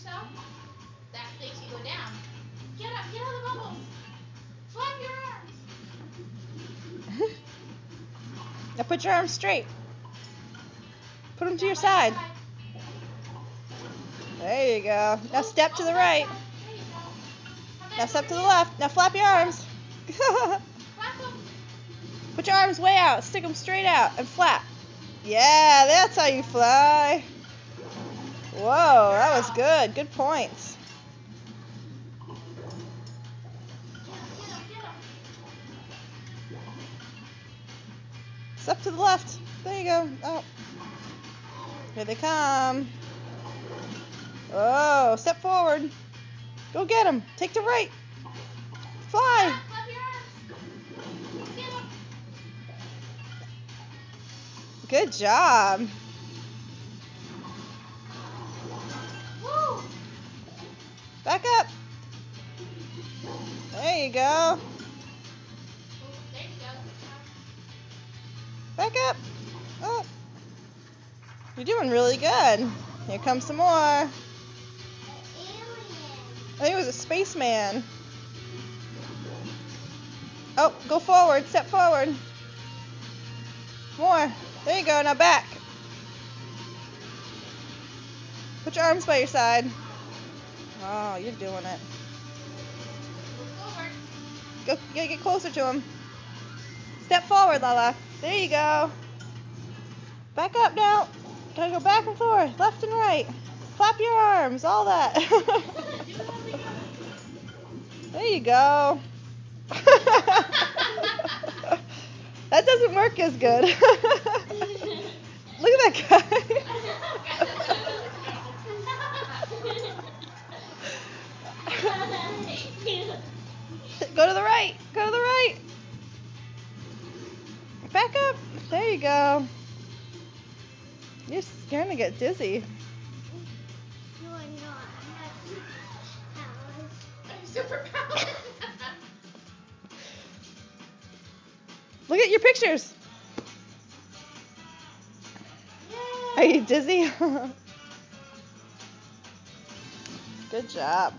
yourself, that makes you go down. Get up, get out of the bubbles. Flap your arms. Now put your arms straight. Put them to your side. There you go. Now step to the right. Now step to the left. Now flap your arms. Put your arms way out. Stick them straight out and flap. Yeah, that's how you fly. Whoa, that was good. Good points. Step to the left. There you go. Oh. Here they come. Oh, step forward. Go get them. Take the right. Fly. Good job. Woo. Back up. There you go. There you go. Back up. Oh. You're doing really good. Here comes some more. I think it was a spaceman. Oh, go forward. Step forward. More. There you go. Now back. Put your arms by your side. Oh, you're doing it. Go, get closer to him. Step forward, Lala. There you go. Back up now. Gotta go back and forth, left and right. Flap your arms, all that. There you go. That doesn't work as good. Look at that guy. Go to the right. Go to the right. Back up. There you go. You're starting to get dizzy. No, I'm not. I have superpowers. Look at your pictures. Are you dizzy? Good job.